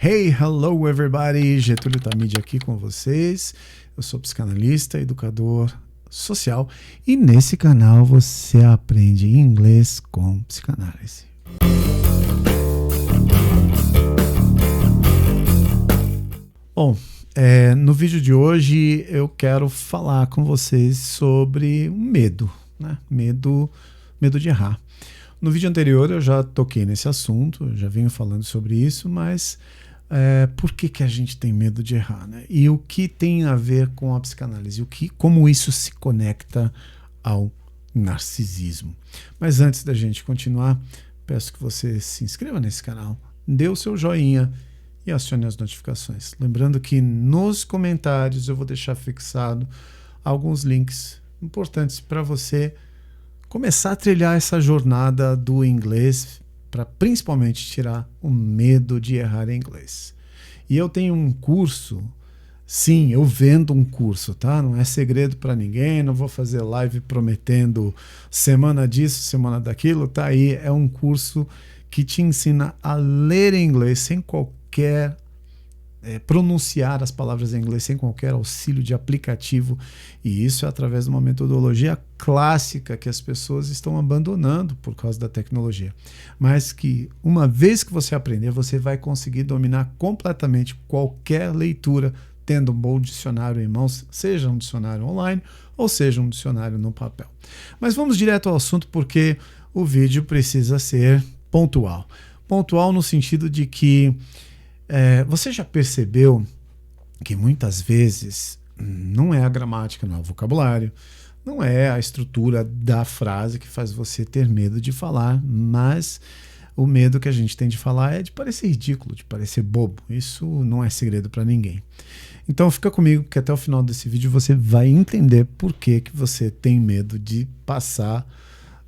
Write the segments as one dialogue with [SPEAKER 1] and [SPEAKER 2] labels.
[SPEAKER 1] Hey, hello everybody! Getúlio Tamide aqui com vocês. Eu sou psicanalista, educador social e nesse canal você aprende inglês com psicanálise. Bom, no vídeo de hoje eu quero falar com vocês sobre o medo, né? Medo de errar. No vídeo anterior eu já toquei nesse assunto, já venho falando sobre isso, mas por que a gente tem medo de errar, né? E o que tem a ver com a psicanálise? Como isso se conecta ao narcisismo? Mas antes da gente continuar, peço que você se inscreva nesse canal, dê o seu joinha e acione as notificações. Lembrando que nos comentários eu vou deixar fixado alguns links importantes para você começar a trilhar essa jornada do inglês, para principalmente tirar o medo de errar em inglês. E eu tenho um curso, sim, eu vendo um curso, tá? Não é segredo para ninguém, não vou fazer live prometendo semana disso, semana daquilo, tá aí. É um curso que te ensina a ler em inglês sem qualquer pronunciar as palavras em inglês sem qualquer auxílio de aplicativo, e isso é através de uma metodologia clássica que as pessoas estão abandonando por causa da tecnologia, mas que uma vez que você aprender, você vai conseguir dominar completamente qualquer leitura tendo um bom dicionário em mãos, seja um dicionário online ou seja um dicionário no papel. Mas vamos direto ao assunto, porque o vídeo precisa ser pontual. Pontual no sentido de que você já percebeu que muitas vezes não é a gramática, não é o vocabulário, não é a estrutura da frase que faz você ter medo de falar, mas o medo que a gente tem de falar é de parecer ridículo, de parecer bobo. Isso não é segredo para ninguém. Então fica comigo que até o final desse vídeo você vai entender por que você tem medo de passar,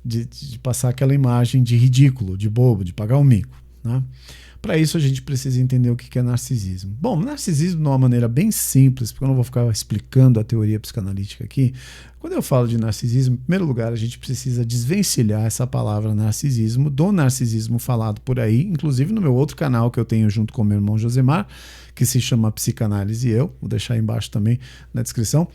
[SPEAKER 1] de passar aquela imagem de ridículo, de bobo, de pagar um mico, né? Para isso a gente precisa entender o que é narcisismo. Bom, narcisismo de uma maneira bem simples, porque eu não vou ficar explicando a teoria psicanalítica aqui. Quando eu falo de narcisismo, em primeiro lugar a gente precisa desvencilhar essa palavra narcisismo do narcisismo falado por aí, inclusive no meu outro canal que eu tenho junto com meu irmão Josemar, que se chama Psicanálise e Eu, vou deixar aí embaixo também na descrição.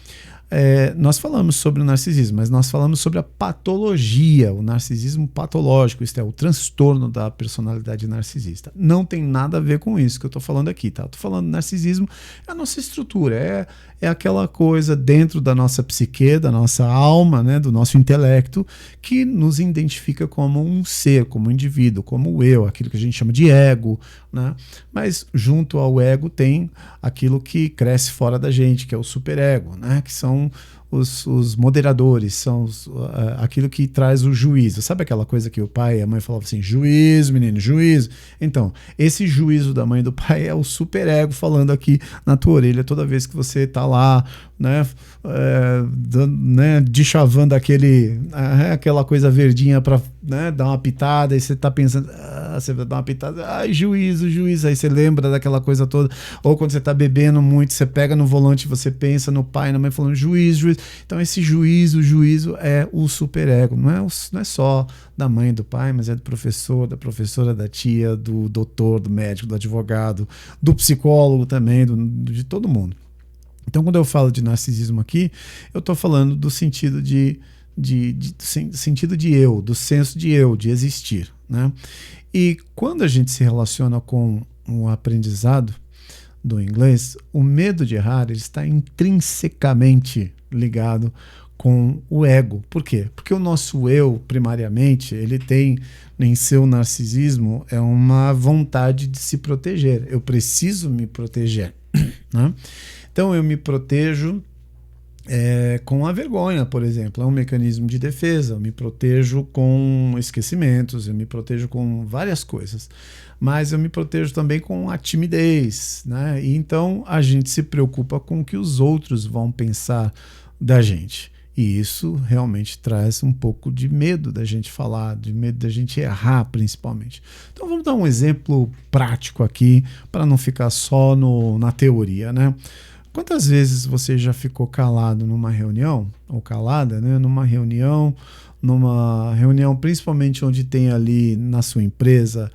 [SPEAKER 1] Nós falamos sobre o narcisismo, mas nós falamos sobre a patologia, o narcisismo patológico, isto é, o transtorno da personalidade narcisista. Não tem nada a ver com isso que eu estou falando aqui, tá? Estou falando narcisismo, é a nossa estrutura, é aquela coisa dentro da nossa psique, da nossa alma, né, do nosso intelecto, que nos identifica como um ser, como um indivíduo, como o eu, aquilo que a gente chama de ego, né? Mas junto ao ego tem aquilo que cresce fora da gente, que é o superego, né? Que são os moderadores, são aquilo que traz o juízo. Sabe aquela coisa que o pai e a mãe falavam assim, juízo, menino, juízo? Então, esse juízo da mãe e do pai é o superego falando aqui na tua orelha toda vez que você está lá, né, deschavando aquela coisa verdinha para, né, dar uma pitada, e você está pensando, você vai dar uma pitada, ai, juízo, aí você lembra daquela coisa toda. Ou quando você está bebendo muito, você pega no volante, você pensa no pai e na mãe falando juízo. Então esse juízo é o superego, não é só da mãe e do pai, mas é do professor, da professora, da tia, do doutor, do médico, do advogado, do psicólogo também, de todo mundo. Então quando eu falo de narcisismo aqui, eu estou falando do sentido sentido de eu, do senso de eu, de existir, né? E quando a gente se relaciona com o aprendizado do inglês, o medo de errar ele está intrinsecamente ligado com o ego. Por quê? Porque o nosso eu, primariamente, ele tem em seu narcisismo uma vontade de se proteger. Eu preciso me proteger, né? Então eu me protejo com a vergonha, por exemplo, é um mecanismo de defesa. Eu me protejo com esquecimentos, eu me protejo com várias coisas, mas eu me protejo também com a timidez, né? E então a gente se preocupa com o que os outros vão pensar da gente. E isso realmente traz um pouco de medo da gente falar, de medo da gente errar, principalmente. Então vamos dar um exemplo prático aqui, para não ficar só na teoria, né? Quantas vezes você já ficou calado numa reunião, ou calada, né? Numa reunião principalmente onde tem ali na sua empresa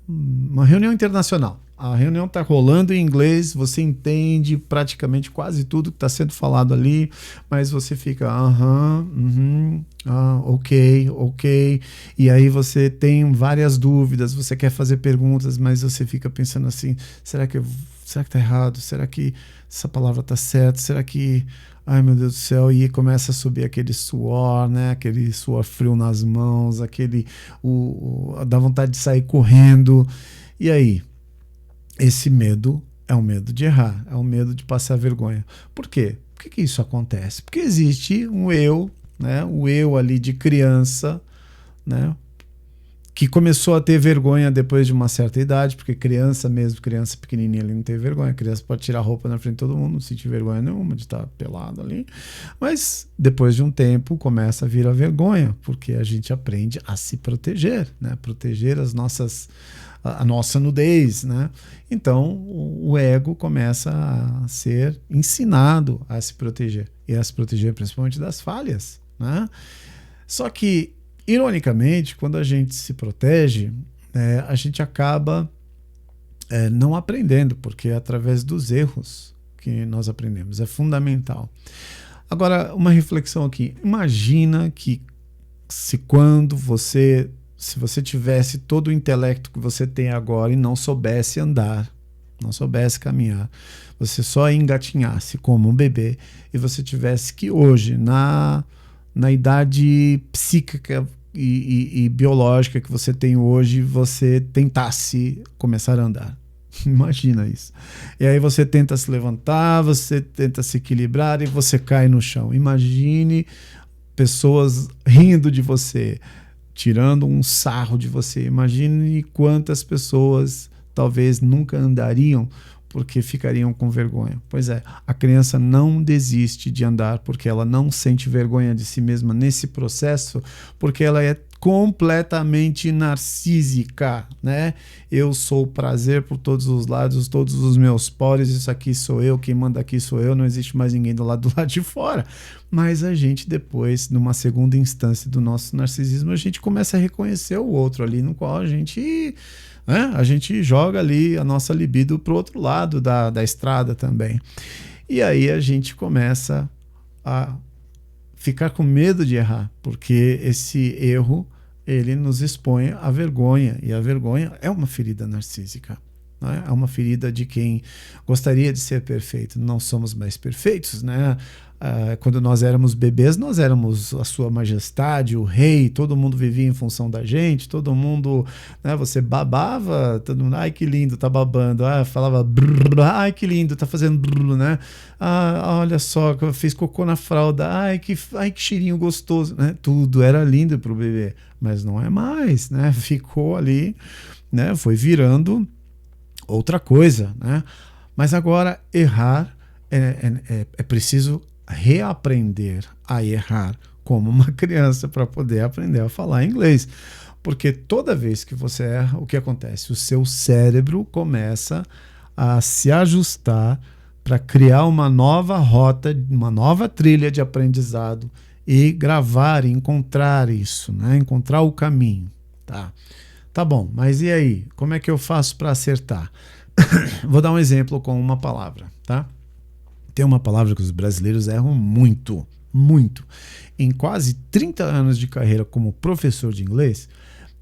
[SPEAKER 1] uma reunião internacional. A reunião está rolando em inglês, você entende praticamente quase tudo que está sendo falado ali, mas você fica, ok. E aí você tem várias dúvidas, você quer fazer perguntas, mas você fica pensando assim, será que está errado? Será que essa palavra está certa? Será que... Ai, meu Deus do céu, e começa a subir aquele suor, né? Aquele suor frio nas mãos, dá vontade de sair correndo. E aí? Esse medo é um medo de errar, é um medo de passar vergonha. Por quê? Por que isso acontece? Porque existe um eu, né? O eu ali de criança, né? Que começou a ter vergonha depois de uma certa idade, porque criança pequenininha ali não tem vergonha. A criança pode tirar a roupa na frente de todo mundo, não sentir vergonha nenhuma de estar pelado ali. Mas depois de um tempo começa a vir a vergonha, porque a gente aprende a se proteger, né? Proteger a nossa nudez, né? Então o ego começa a ser ensinado a se proteger, e a se proteger principalmente das falhas, né? Só que, ironicamente, quando a gente se protege, a gente acaba não aprendendo, porque é através dos erros que nós aprendemos. É fundamental. Agora, uma reflexão aqui. Imagina que se você tivesse todo o intelecto que você tem agora e não soubesse andar, não soubesse caminhar, você só engatinhasse como um bebê e você tivesse que hoje, na idade psíquica e biológica que você tem hoje, você tentasse começar a andar. Imagina isso. E aí você tenta se levantar, você tenta se equilibrar e você cai no chão. Imagine pessoas rindo de você, tirando um sarro de você. Imagine quantas pessoas talvez nunca andariam porque ficariam com vergonha. Pois é, a criança não desiste de andar porque ela não sente vergonha de si mesma nesse processo, porque ela é completamente narcísica, né? Eu sou o prazer por todos os lados, todos os meus poros, isso aqui sou eu, quem manda aqui sou eu, não existe mais ninguém do lado de fora. Mas a gente depois, numa segunda instância do nosso narcisismo, a gente começa a reconhecer o outro ali, no qual a gente joga ali a nossa libido pro outro lado da estrada também. E aí a gente começa a ficar com medo de errar, porque esse erro, ele nos expõe à vergonha, e a vergonha é uma ferida narcísica, né? É uma ferida de quem gostaria de ser perfeito. Não somos mais perfeitos, né? Quando nós éramos bebês, nós éramos a sua majestade, o rei, todo mundo vivia em função da gente, todo mundo, né, você babava, todo mundo, ai que lindo, tá babando, falava, brrr, ai que lindo, tá fazendo brrr, né, olha só, fez cocô na fralda, ai que cheirinho gostoso, né, tudo era lindo pro bebê, mas não é mais, né, ficou ali, né, foi virando outra coisa, né, mas agora errar é preciso reaprender a errar como uma criança para poder aprender a falar inglês. Porque toda vez que você erra, o que acontece? O seu cérebro começa a se ajustar para criar uma nova rota, uma nova trilha de aprendizado e gravar, e encontrar isso, né? Encontrar o caminho. Tá bom, mas e aí? Como é que eu faço para acertar? Vou dar um exemplo com uma palavra, tá? Tem uma palavra que os brasileiros erram muito, muito. Em quase 30 anos de carreira como professor de inglês,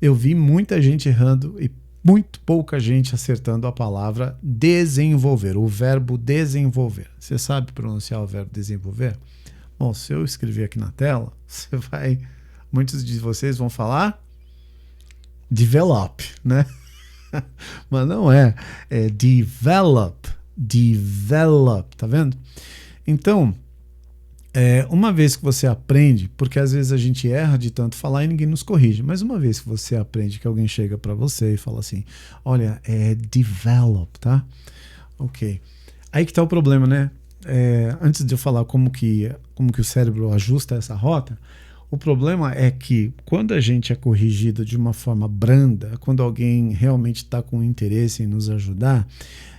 [SPEAKER 1] eu vi muita gente errando e muito pouca gente acertando a palavra desenvolver, o verbo desenvolver. Você sabe pronunciar o verbo desenvolver? Bom, se eu escrever aqui na tela, muitos de vocês vão falar develop, né? Mas não é develop, tá vendo? Então, uma vez que você aprende, porque às vezes a gente erra de tanto falar e ninguém nos corrige, mas uma vez que você aprende, que alguém chega para você e fala assim, olha, develop, tá? Ok. Aí que tá o problema, né? Antes de eu falar como que o cérebro ajusta essa rota, o problema é que quando a gente é corrigido de uma forma branda, quando alguém realmente está com interesse em nos ajudar,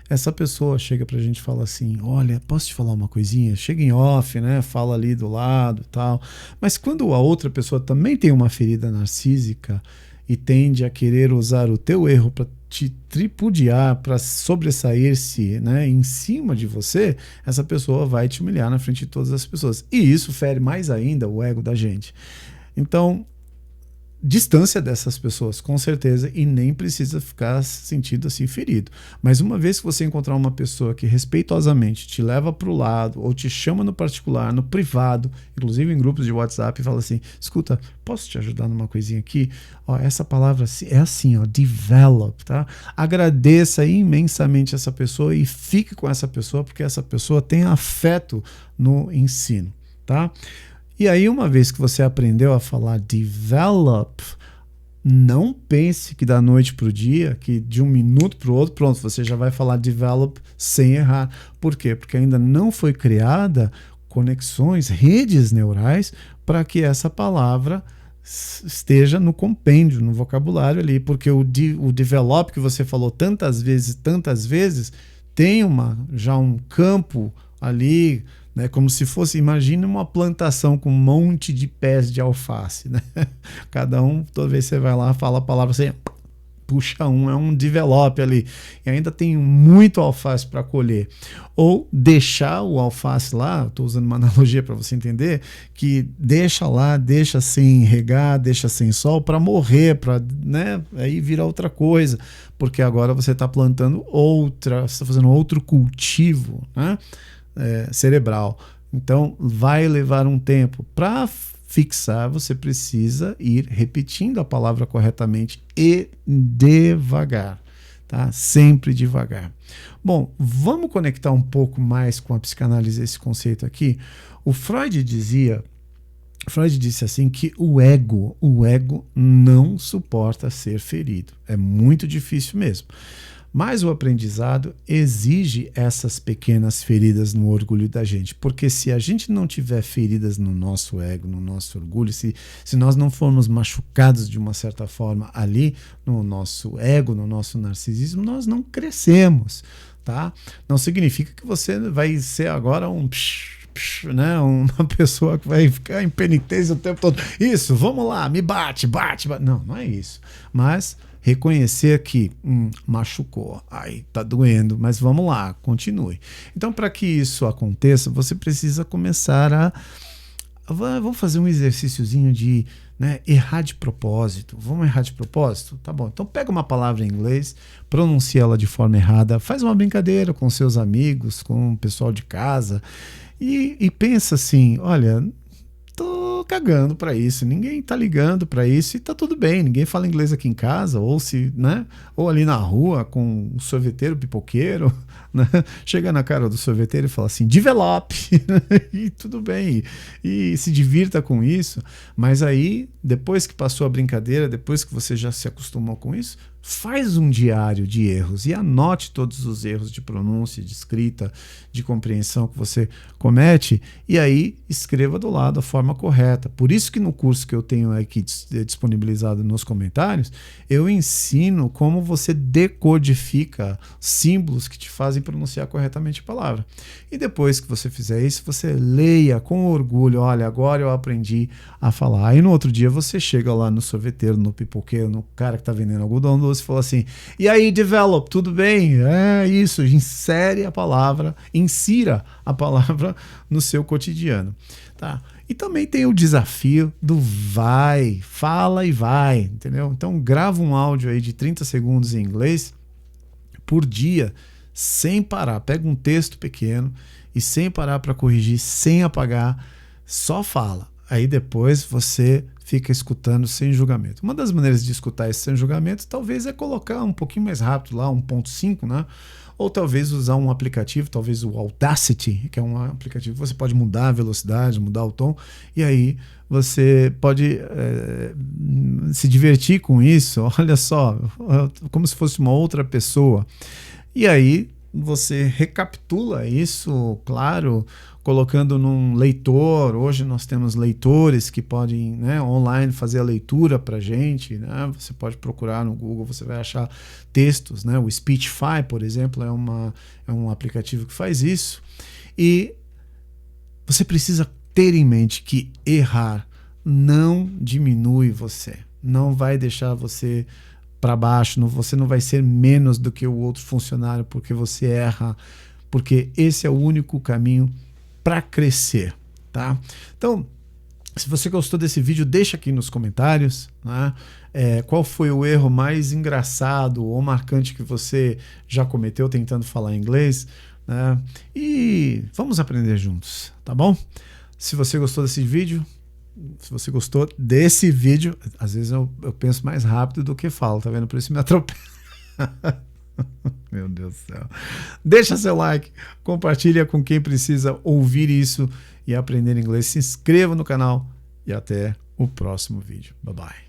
[SPEAKER 1] essa pessoa chega pra gente e fala assim, olha, posso te falar uma coisinha? Chega em off, né? Fala ali do lado e tal. Mas quando a outra pessoa também tem uma ferida narcísica e tende a querer usar o teu erro para te tripudiar, para sobressair-se, né, em cima de você, essa pessoa vai te humilhar na frente de todas as pessoas. E isso fere mais ainda o ego da gente. Então, distância dessas pessoas, com certeza, e nem precisa ficar sentido assim ferido. Mas uma vez que você encontrar uma pessoa que respeitosamente te leva para o lado, ou te chama no particular, no privado, inclusive em grupos de WhatsApp, e fala assim: escuta, posso te ajudar numa coisinha aqui? Ó, essa palavra é assim, ó, develop, tá? Agradeça imensamente essa pessoa e fique com essa pessoa, porque essa pessoa tem afeto no ensino, tá? E aí, uma vez que você aprendeu a falar develop, não pense que da noite para o dia, que de um minuto para o outro, pronto, você já vai falar develop sem errar. Por quê? Porque ainda não foi criada conexões, redes neurais, para que essa palavra esteja no compêndio, no vocabulário ali. Porque o develop que você falou tantas vezes, tem já um campo ali, né, como se fosse, imagine uma plantação com um monte de pés de alface, né? Cada um, toda vez que você vai lá, fala a palavra, você puxa é um develop ali, e ainda tem muito alface para colher. Ou deixar o alface lá, estou usando uma analogia para você entender, que deixa lá, deixa sem regar, deixa sem sol, para morrer, para, né, aí virar outra coisa, porque agora você está plantando outra, você está fazendo outro cultivo, né? Cerebral. Então vai levar um tempo. Para fixar, você precisa ir repetindo a palavra corretamente e devagar, tá? Sempre devagar. Bom, vamos conectar um pouco mais com a psicanálise esse conceito aqui. O Freud disse assim que o ego não suporta ser ferido. É muito difícil mesmo. Mas o aprendizado exige essas pequenas feridas no orgulho da gente. Porque se a gente não tiver feridas no nosso ego, no nosso orgulho, se nós não formos machucados de uma certa forma ali no nosso ego, no nosso narcisismo, nós não crescemos, tá? Não significa que você vai ser agora né, uma pessoa que vai ficar em penitência o tempo todo. Isso, vamos lá, me bate. Não, não é isso. Mas reconhecer que machucou, aí tá doendo, mas vamos lá, continue. Então, para que isso aconteça, você precisa começar vamos fazer um exercíciozinho de, né, errar de propósito. Vamos errar de propósito? Tá bom. Então pega uma palavra em inglês, pronuncia ela de forma errada, faz uma brincadeira com seus amigos, com o pessoal de casa e pensa assim: olha, tô cagando para isso, ninguém tá ligando para isso e tá tudo bem, ninguém fala inglês aqui em casa, ou ali na rua com um sorveteiro pipoqueiro, né? Chega na cara do sorveteiro e fala assim: develop, e tudo bem, e se divirta com isso. Mas aí, depois que passou a brincadeira, depois que você já se acostumou com isso, faz um diário de erros e anote todos os erros de pronúncia, de escrita, de compreensão que você comete, e aí escreva do lado a forma correta. Por isso que no curso que eu tenho aqui disponibilizado nos comentários, eu ensino como você decodifica símbolos que te fazem pronunciar corretamente a palavra. E depois que você fizer isso, você leia com orgulho: olha, agora eu aprendi a falar. Aí no outro dia você chega lá no sorveteiro, no pipoqueiro, no cara que está vendendo algodão doce, e fala assim: e aí, develop, tudo bem? É isso, insira a palavra no seu cotidiano, tá? E também tem o desafio do fala e vai, entendeu? Então grava um áudio aí de 30 segundos em inglês por dia, sem parar. Pega um texto pequeno e sem parar para corrigir, sem apagar, só fala. Aí depois você fica escutando sem julgamento. Uma das maneiras de escutar esse sem julgamento talvez é colocar um pouquinho mais rápido lá, 1.5, né? Ou talvez usar um aplicativo, talvez o Audacity, que é um aplicativo que você pode mudar a velocidade, mudar o tom, e aí você pode se divertir com isso. Olha só, como se fosse uma outra pessoa. E aí você recapitula isso, claro, colocando num leitor. Hoje nós temos leitores que podem, né, online fazer a leitura para a gente, né? Você pode procurar no Google, você vai achar textos, né? O Speechify, por exemplo, é um aplicativo que faz isso. E você precisa ter em mente que errar não diminui você, não vai deixar você para baixo, você não vai ser menos do que o outro funcionário porque você erra, porque esse é o único caminho para crescer, tá? Então, se você gostou desse vídeo, deixa aqui nos comentários, né? Qual foi o erro mais engraçado ou marcante que você já cometeu tentando falar inglês, né? E vamos aprender juntos, tá bom? Se você gostou desse vídeo, às vezes eu penso mais rápido do que falo, tá vendo? Por isso me atropelo. Meu Deus do céu. Deixa seu like, compartilha com quem precisa ouvir isso e aprender inglês. Se inscreva no canal e até o próximo vídeo. Bye bye.